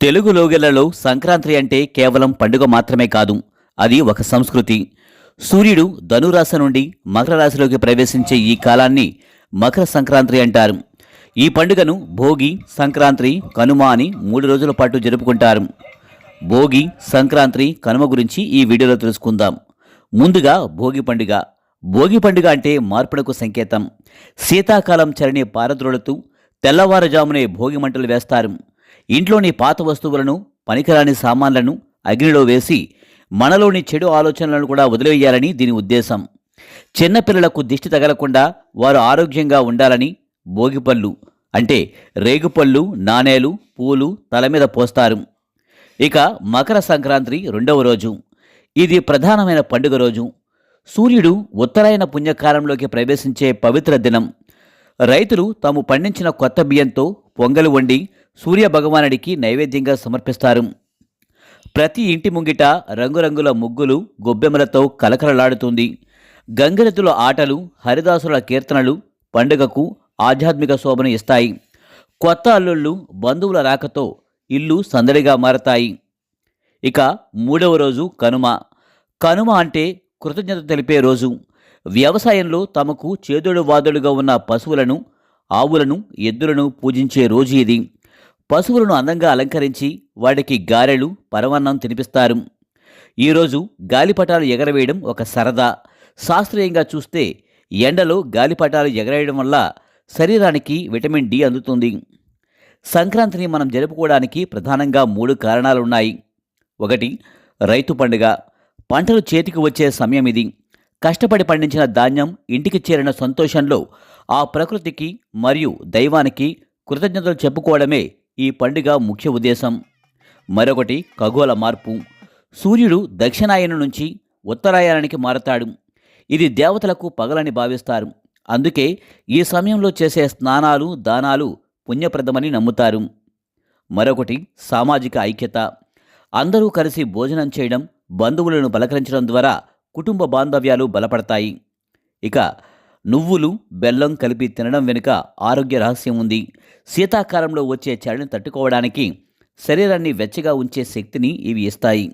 తెలుగు లోగిళ్లలో సంక్రాంతి అంటే కేవలం పండుగ మాత్రమే కాదు, అది ఒక సంస్కృతి. సూర్యుడు ధనురాశి నుండి మకర రాశిలోకి ప్రవేశించే ఈ కాలాన్ని మకర సంక్రాంతి అంటారు. ఈ పండుగను భోగి, సంక్రాంతి, కనుమ అని 3 రోజుల పాటు జరుపుకుంటారు. భోగి, సంక్రాంతి, కనుమ గురించి ఈ వీడియోలో తెలుసుకుందాం. ముందుగా భోగి పండుగ. భోగి పండుగ అంటే మార్పునకు సంకేతం. శీతాకాలం చలిని పారద్రోలుతూ తెల్లవారుజామునే భోగి మంటలు వేస్తారు. ఇంట్లోని పాత వస్తువులను, పనికిరాని సామాన్లను అగ్నిలో వేసి మనలోని చెడు ఆలోచనలను కూడా వదిలివేయాలని దీని ఉద్దేశం. చిన్నపిల్లలకు దిష్టి తగలకుండా వారు ఆరోగ్యంగా ఉండాలని భోగిపళ్ళు అంటే రేగుపళ్ళు, నాణేలు, పూలు తల మీద పోస్తారు. ఇక మకర సంక్రాంతి 2వ రోజు. ఇది ప్రధానమైన పండుగ రోజు. సూర్యుడు ఉత్తరాయణ పుణ్యకాలంలోకి ప్రవేశించే పవిత్ర దినం. రైతులు తాము పండించిన కొత్త బియ్యంతో పొంగలు వండి సూర్య భగవానుడికి నైవేద్యంగా సమర్పిస్తారు. ప్రతి ఇంటి ముంగిట రంగురంగుల ముగ్గులు, గొబ్బెమ్మలతో కలకలలాడుతుంది. గంగిరెద్దుల ఆటలు, హరిదాసుల కీర్తనలు పండుగకు ఆధ్యాత్మిక శోభను ఇస్తాయి. కొత్త అల్లుళ్ళు, బంధువుల రాకతో ఇల్లు సందడిగా మారతాయి. ఇక 3వ రోజు కనుమ. కనుమ అంటే కృతజ్ఞత తెలిపే రోజు. వ్యవసాయంలో తమకు చేదోడు వాదోడుగా ఉన్న పశువులను, ఆవులను, ఎద్దులను పూజించే రోజు ఇది. పశువులను అందంగా అలంకరించి వాటికి గారెలు, పరమాన్నం తినిపిస్తారు. ఈరోజు గాలిపటాలు ఎగరవేయడం ఒక సరదా. శాస్త్రీయంగా చూస్తే ఎండలో గాలిపటాలు ఎగరేయడం వల్ల శరీరానికి విటమిన్ డి అందుతుంది. సంక్రాంతిని మనం జరుపుకోవడానికి ప్రధానంగా 3 కారణాలున్నాయి. 1. రైతు పండుగ. పంటలు చేతికి వచ్చే సమయం ఇది. కష్టపడి పండించిన ధాన్యం ఇంటికి చేరిన సంతోషంలో ఆ ప్రకృతికి మరియు దైవానికి కృతజ్ఞతలు చెప్పుకోవడమే ఈ పండుగ ముఖ్య ఉద్దేశం. మరొకటి ఖగోళ మార్పు. సూర్యుడు దక్షిణాయనం నుంచి ఉత్తరాయణానికి మారతాడు. ఇది దేవతలకు పగలని భావిస్తారు. అందుకే ఈ సమయంలో చేసే స్నానాలు, దానాలు పుణ్యప్రదమని నమ్ముతారు. మరొకటి సామాజిక ఐక్యత. అందరూ కలిసి భోజనం చేయడం, బంధువులను పలకరించడం ద్వారా కుటుంబ బాంధవ్యాలు బలపడతాయి. ఇక నువ్వులు, బెల్లం కలిపి తినడం వెనుక ఆరోగ్య రహస్యం ఉంది. శీతాకాలంలో వచ్చే చలిని తట్టుకోవడానికి శరీరాన్ని వెచ్చగా ఉంచే శక్తిని ఇవి ఇస్తాయి.